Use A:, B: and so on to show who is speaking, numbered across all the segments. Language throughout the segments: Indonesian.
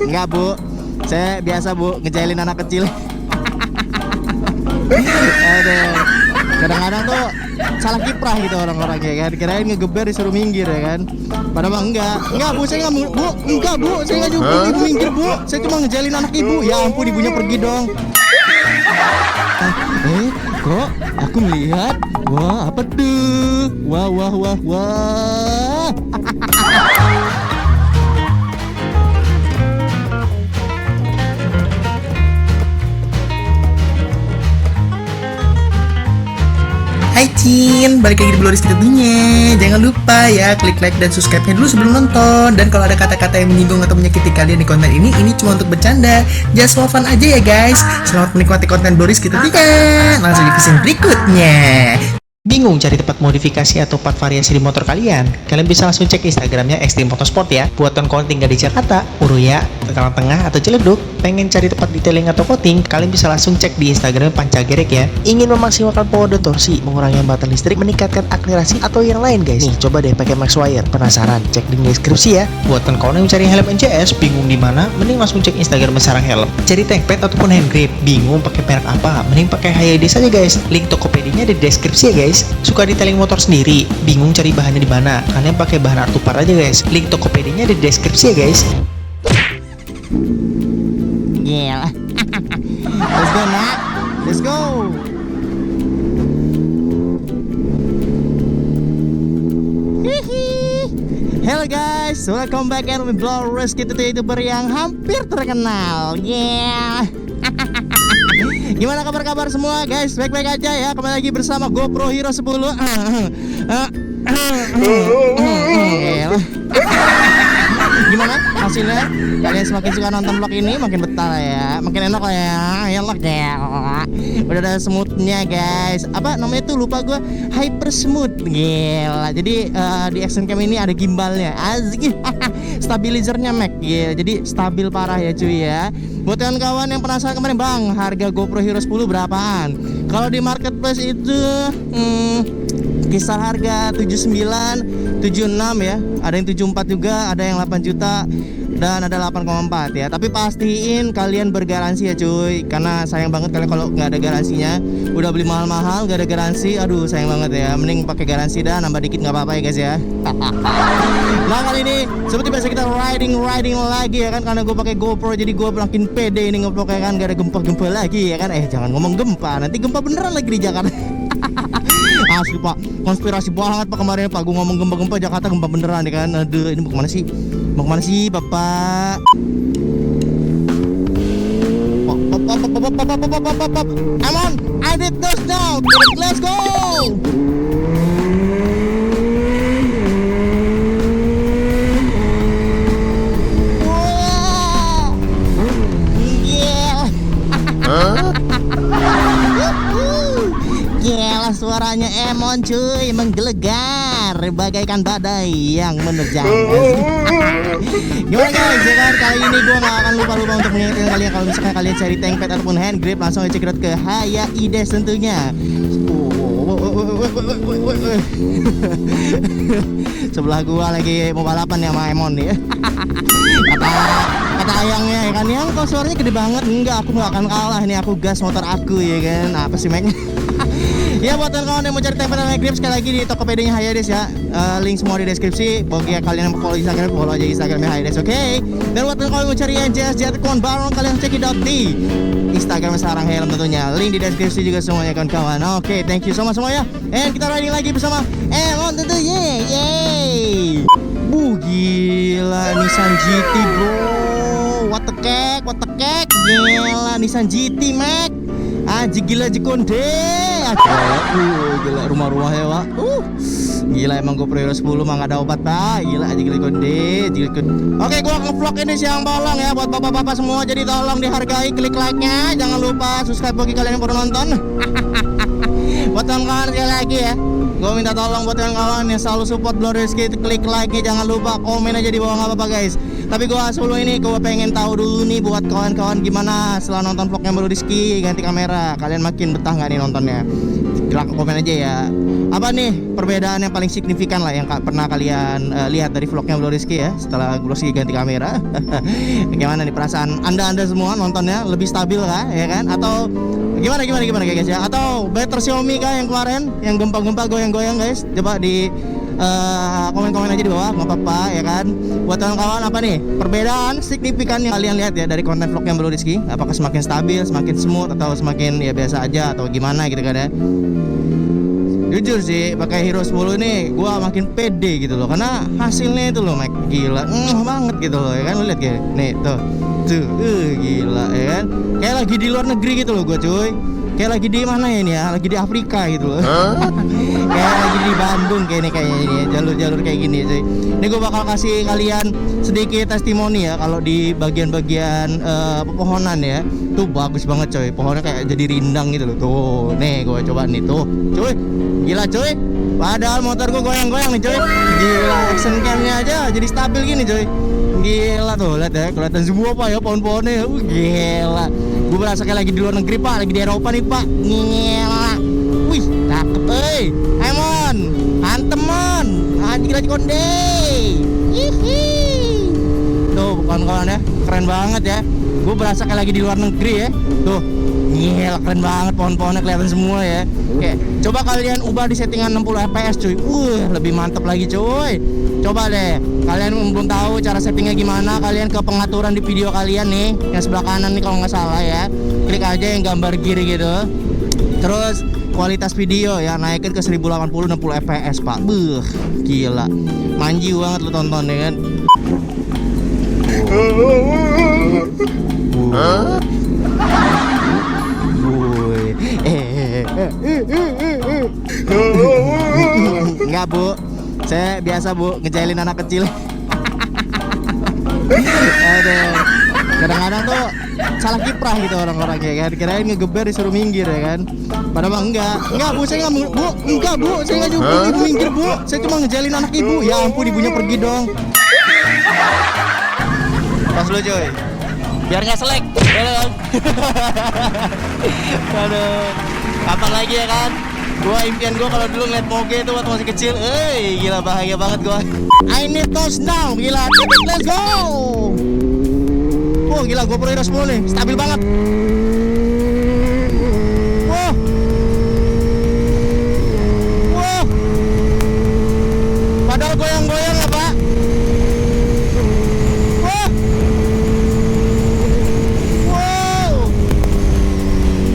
A: Enggak bu, saya biasa bu ngejailin anak kecil. Aduh, kadang-kadang tuh salah kiprah gitu orang-orang ya kan, kirain ngegeber disuruh minggir ya kan, padahal enggak bu, saya nggak bu, enggak bu, saya nggak nyuruh ibu minggir bu, saya cuma ngejailin anak ibu. Ya ampun, ibunya pergi dong. Kok aku melihat, wah apa tuh, wah wah wah wah.
B: Hai Cin, balik lagi di Bloris tentunya. Jangan lupa ya klik like dan subscribe-nya dulu sebelum nonton. Dan kalau ada kata-kata yang menyinggung atau menyakiti kalian di konten ini cuma untuk bercanda. Just for fun aja ya guys. Selamat menikmati konten Bloris kita tiga. Langsung di scene berikutnya. Bingung cari tempat modifikasi atau part variasi di motor kalian? Kalian bisa langsung cek Instagramnya Extreme Motorsport ya. Buat kawan tinggal di Jakarta, Uruya, Tegalang Tengah, atau Ciledug, pengen cari tempat detailing atau coating, kalian bisa langsung cek di Instagram Pancagerek ya. Ingin memaksimalkan power dan torsi, mengurangi hambatan listrik, meningkatkan akselerasi atau yang lain guys. Nih, coba deh pakai Maxwire. Penasaran? Cek di deskripsi ya. Buat kawan yang mencari helm NCS, bingung di mana? Mending langsung cek Instagram Sarang Helm. Cari tank pad ataupun hand grip, bingung pakai merek apa? Mending pakai HYD saja guys. Link Tokopedia-nya di deskripsi ya guys. Suka detailing motor sendiri, bingung cari bahannya di mana? Kalian pakai bahan Artupar aja guys. Link Tokopedia-nya di deskripsi ya guys.
A: Gila. Let's go nak, let's go. Hello guys, welcome back and with Bloris, kita tuh YouTuber yang hampir terkenal. Yeah. Gimana kabar semua guys? Baik-baik aja ya. Kembali lagi bersama GoPro Hero 10. Gimana hasilnya? Kalian semakin suka nonton vlog ini makin betah ya, makin enak lah ya. Enak ya. Udah ada smoothnya guys. Apa namanya tuh, lupa gue. Hyper smooth. Gila. Jadi di action cam ini ada gimbalnya. Asik. Stabilizernya Mac. Gila. Jadi stabil parah ya cuy ya. Buat kawan-kawan yang penasaran kemarin, Bang, harga GoPro Hero 10 berapaan? Kalau di marketplace itu kisar harga 79, 76 ya. Ada yang 74 juga, ada yang 8 juta dan ada 8,4 ya. Tapi pastiin kalian bergaransi ya cuy, karena sayang banget kalian kalau nggak ada garansinya. Udah beli mahal-mahal nggak ada garansi, aduh sayang banget ya. Mending pakai garansi dah, nambah dikit nggak apa-apa ya guys ya. Nah kali ini seperti biasa kita riding lagi ya kan, karena gue pakai GoPro jadi gue makin pede ini ngevlognya kan, gak ada gempa lagi ya kan. Jangan ngomong gempa, nanti gempa beneran lagi di Jakarta. Asli pak, konspirasi banget pak kemarin pak, gue ngomong gempa Jakarta gempa beneran ya kan. Aduh, ini mau kemana sih bapak? Come on, I did this now, let's go. Gila, suaranya Emon cuy, menggelegar bagaikan badai yang menerjang. Gimana guys, ya kan, kali ini gue gak akan lupa untuk mengingatkan kalian kalau misalkan kalian cari tank pad ataupun hand grip, langsung aja check out ke HYD tentunya. Sebelah gua lagi mau balapan ya sama Emon nih. Kata ayangnya ya kan, yang kok suaranya gede banget. Enggak, aku gak akan kalah, ini aku gas motor aku ya kan. Apa sih Mac? Ya buat kawan yang mau cari tempat dan grip, sekali lagi di Tokopedia-nya HYD ya. Link semua di deskripsi. Bagi kalian yang mau follow Instagram, follow aja Instagramnya HYD, oke? Dan buat kalian yang mau cari NCS Jatuh bareng, kalian check it out di Instagram Sarang Helm tentunya. Link di deskripsi juga semuanya kawan-kawan. Oke, thank you so much semuanya. And kita riding lagi bersama Emon tentunya. Yeay. Gila, Nissan GT bro. What the cake. Gila, Nissan GT Mac. Gila jikonde. Gila rumah-rumahnya pak. Gila emang GoPro Hero 10 mah gak ada obat pak. Gila konde. Oke, gua nge-vlog ini siang bolong ya buat bapak-bapak semua. Jadi tolong dihargai, klik like-nya. Jangan lupa subscribe bagi kalian yang baru nonton. Buat kawan-kawan sekali lagi ya, gue minta tolong buat kawan-kawan yang selalu support Bloris, klik like-nya. Jangan lupa komen aja di bawah, gak apa-apa guys. Tapi gua sebelum ini gua pengen tahu dulu nih buat kawan-kawan gimana setelah nonton vlognya Bro Rizky ganti kamera. Kalian makin betah nggak nih nontonnya? Silahkan komen aja ya. Apa nih perbedaan yang paling signifikan lah yang pernah kalian lihat dari vlognya Bro Rizky ya setelah Bro Rizky ganti kamera? Gimana nih perasaan anda semua nontonnya? Lebih stabil kah ya kan? Atau gimana guys ya? Atau better Xiaomi kah yang kemarin yang gempa-gempa goyang-goyang guys? Coba di komen-komen aja di bawah, nggak apa-apa ya kan. Buat kawan-kawan apa nih perbedaan signifikan yang kalian lihat ya dari konten vlognya Bro Rizky? Apakah semakin stabil, semakin smooth, atau semakin ya biasa aja atau gimana gitu kan ya? Jujur sih pakai Hero 10 ini gua makin pede gitu loh, karena hasilnya itu loh Mike, gila banget gitu loh ya kan. Lu lihat ya nih tuh gila ya kan, kayak lagi di luar negeri gitu loh gua cuy, kayak lagi di mana ya ini ya, lagi di Afrika gitu loh. Kayak lagi di Bandung kayaknya ini jalur-jalur kayak gini cuy. Ini gua bakal kasih kalian sedikit testimoni ya, kalau di bagian-bagian pepohonan ya tuh bagus banget coy, pohonnya kayak jadi rindang gitu loh. Tuh nih gua coba nih tuh cuy, gila cuy, padahal motor gua goyang-goyang nih cuy. Gila action camnya aja jadi stabil gini cuy. Gila tuh, lihat ya, kelihatan semua pak ya pohon-pohonnya. Gila, gue berasa kayak lagi di luar negeri pak, lagi di Eropa nih pak. Gila, wih, cakep, Emon, hanteman, gila konde. Hihi, tuh kawan-kawan ya, keren banget ya. Gue berasa kayak lagi di luar negeri ya. Tuh, gila keren banget, pohon-pohonnya kelihatan semua ya. Oke, coba kalian ubah di settingan 60 fps cuy. Lebih mantep lagi cuy. Coba deh, kalian belum tahu cara settingnya gimana, kalian ke pengaturan di video kalian nih, yang sebelah kanan nih kalau nggak salah ya. Klik aja yang gambar kiri gitu. Terus kualitas video ya naikin ke 1080 60 fps pak. Gila, manji banget lu tonton ya kan. Enggak bu, saya biasa bu ngejailin anak kecil. Aduh, kadang-kadang tuh salah kiprah gitu orang-orang ya kan, kirain ngegeber disuruh minggir ya kan, padahal enggak bu, saya nggak bu, saya nggak juga ibu minggir bu, saya cuma ngejailin anak ibu. Ya ampun, ibunya pergi dong. Pas lu cuy, biar nggak selek. Aduh, kapan lagi ya kan? Gua impian gua kalau dulu ngeliat moge itu waktu masih kecil, gila bahagia banget gua. I need those now, gila, let's go. Oh gila, GoPro Hero 10 nih, stabil banget. Wow, wow, padahal goyang-goyang ya pak. Wow, wow,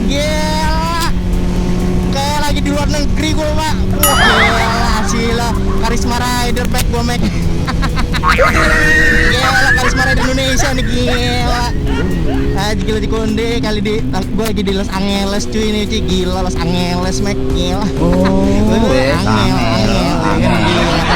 A: gila, kayak lagi di luar negeri gua pak. Gila, sila karisma rider back gua make. Gila, karisma rider Indonesia nih, gila. Gila di Konde kali di, gua lagi di Los Angeles cuy ini cuy. Gila, Los Angeles make, gila.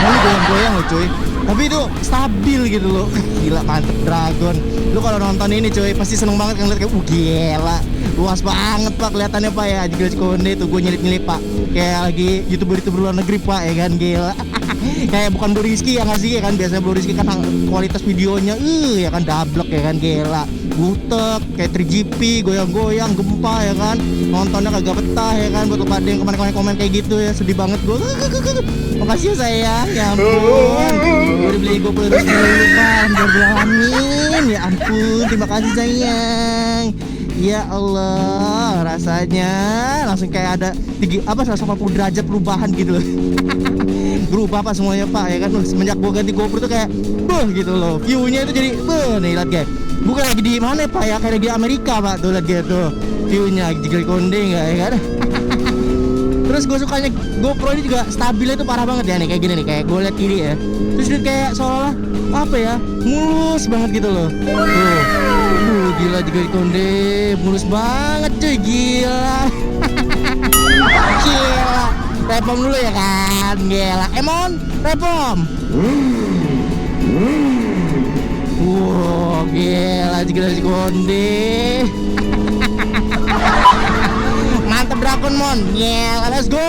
A: Goyang-goyang loh cuy, tapi itu stabil gitu loh. Gila, mantep Dragon. Lu kalau nonton ini cuy pasti seneng banget kan, lihat kayak gila, luas banget pak kelihatannya pak ya. Gila di Konde tuh gue nyelip-nyelip pak, kayak lagi youtuber luar negeri pak ya kan. Gila. Kayak bukan Bro Rizky ya nggak sih ya kan, biasanya Bro Rizky kan kualitas videonya ya kan dablek ya kan. Gila, butek kayak 3GP, goyang-goyang, gempa ya kan, nontonnya kagak betah ya kan. Buat pada yang kemarin komen kayak gitu ya, sedih banget gue. Makasih ya sayang, ya ampun, gue dibeli GoPro Hero 10 pak, amin, ya ampun, terima kasih sayang. Ya Allah, rasanya langsung kayak ada 180 derajat perubahan gitu loh. Berubah pak semuanya pak ya kan. Semenjak gue ganti GoPro tuh kayak gitu loh, viewnya itu jadi nih lihat guys, bukan lagi di mana pak ya, kayak lagi di Amerika pak. Tuh lihat gitu viewnya, jigel konde nggak ya kan. Terus gue sukanya GoPro ini juga stabilnya tuh parah banget ya nih, kayak gini nih, kayak gue liat kiri ya, terus dia kayak seolah apa ya, mulus banget gitu loh. Tuh, gila jigel konde mulus banget cuy, gila. Gila, repom dulu ya kan, gila. Emon, repom. Wow, gila jigel konde. Mantap Dragon Mon, yeah, let's go.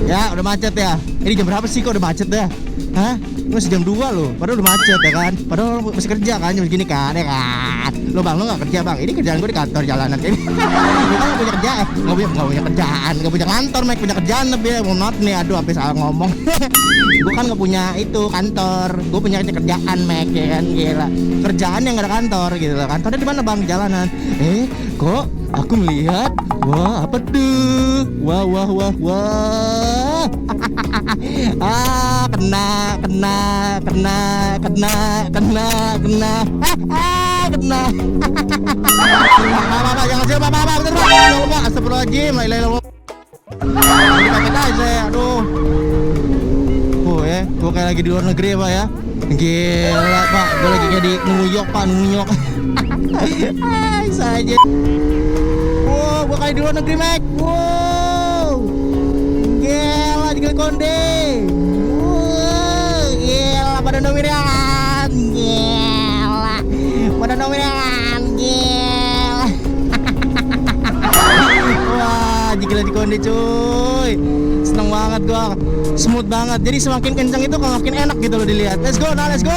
A: Ya udah macet ya. Ini jam berapa sih kok udah macet ya? Hah? Ini masih jam 2 loh. Padahal udah macet ya kan. Padahal masih kerja kan jam segini kan ya kan. Lo bang, lo gak kerja bang? Ini kerjaan gue di kantor jalanan kayak ini. Gue kan gak punya kerjaan. Gak punya kerjaan. Gak punya kantor, Mike. Punya kerjaan lebih ya. Mau not nih. Aduh, sampai salah ngomong. Gue kan gak punya itu kantor. Gue punya kerjaan, Mike ya kan. Gila. Kerjaan yang gak ada kantor gitu loh. Kantornya di mana bang? Jalanan. Kok aku melihat. Wah, apa tuh? Wah. Kena. Pak, jangan sih, Pak, bener, Pak. Ya Allah, astagfirullahaladzim, la ilaha illallah. Ini pakai aja, aduh. Gue kayak lagi di luar negeri ya, Pak ya. Gila, Pak, gue lagi kayak di New York, Pak, New York. Saja. Wow, gue kayak di luar negeri, Mac. Wow. Gila, di Konde. Gila, pada nomirian. Gila. Pada nomirian. Gila. Wah, gila di Konde, cuy. Seneng banget gua. Smooth banget. Jadi semakin kencang itu kalau makin enak gitu loh dilihat. Let's go, nah let's go.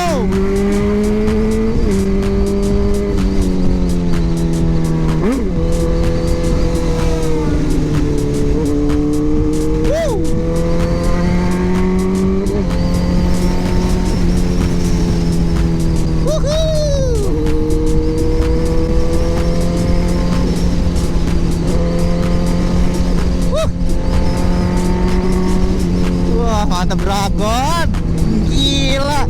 A: Mantap Dragon. Gila.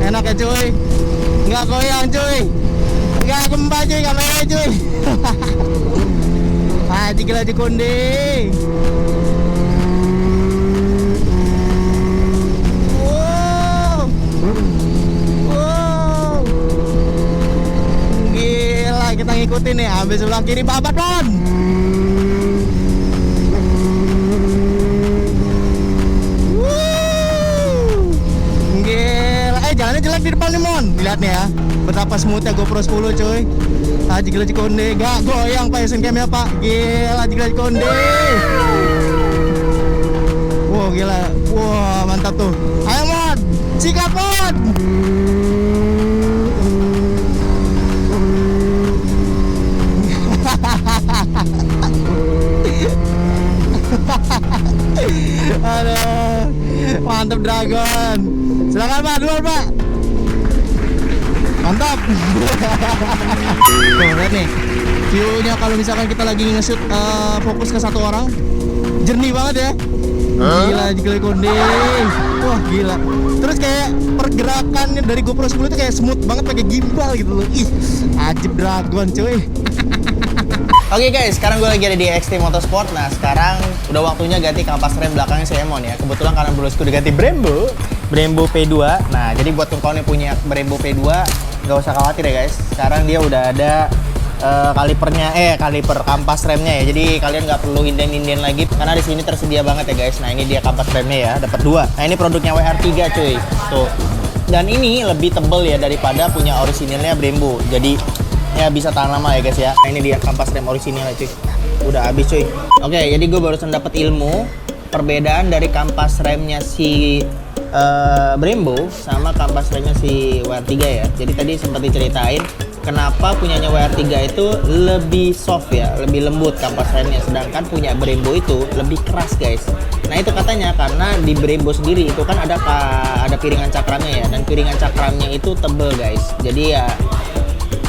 A: Enak ya cuy. Nggak goyang cuy. Nggak gempa cuy. Nggak merah cuy. Gila di Konde. Wow. Gila kita ngikutin nih. Habis sebelah kiri babat Mon. Jalannya jelek di depan nih Mon. Lihat nih ya. Betapa smoothnya GoPro 10 cuy. Gila di Konde. Gak goyang Pak Asian Games ya Pak. Gila gila di Konde. Wow gila. Wah mantap tuh. Ayo Mon. Sikat Mon. Aduh. Mantap Dragon. Silakan Pak, duluan Pak. Mantap. Tuh lihat nih. View-nya kalau misalkan kita lagi nge-shoot fokus ke satu orang, jernih banget ya. Gila Konde. Wah gila. Terus kayak pergerakannya dari GoPro 10 itu kayak smooth banget pakai gimbal gitu loh. Ih, ajib Dragon cuy.
C: Oke guys, sekarang gue lagi ada di XT Motorsport. Nah sekarang udah waktunya ganti kampas rem belakangnya si Emon ya. Kebetulan karena brosku udah ganti Brembo P2. Nah jadi buat kawan yang punya Brembo P2 nggak usah khawatir ya guys. Sekarang dia udah ada kaliper kampas remnya ya. Jadi kalian nggak perlu inden-inden lagi karena di sini tersedia banget ya guys. Nah ini dia kampas remnya ya, dapat 2. Nah ini produknya WR3 cuy. Tuh. Dan ini lebih tebel ya daripada punya orisinilnya Brembo. Jadi ya bisa tahan lama ya guys ya. Nah ini dia kampas rem orisinil ya cuy. Udah habis cuy. Oke, jadi gue barusan dapat ilmu perbedaan dari kampas remnya si Brembo sama kampas remnya si WR3 ya. Jadi tadi sempat diceritain kenapa punyanya WR3 itu lebih soft ya, lebih lembut kampas remnya, sedangkan punya Brembo itu lebih keras guys. Nah itu katanya karena di Brembo sendiri itu kan ada piringan cakramnya ya, dan piringan cakramnya itu tebel guys. Jadi ya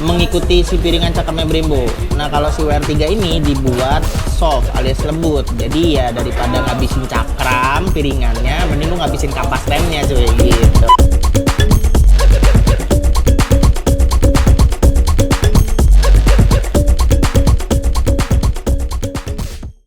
C: mengikuti si piringan cakramnya Brembo. Nah kalau si WR3 ini dibuat soft alias lembut. Jadi ya daripada ngabisin cakram piringannya, mending lu ngabisin kampas remnya cuy gitu.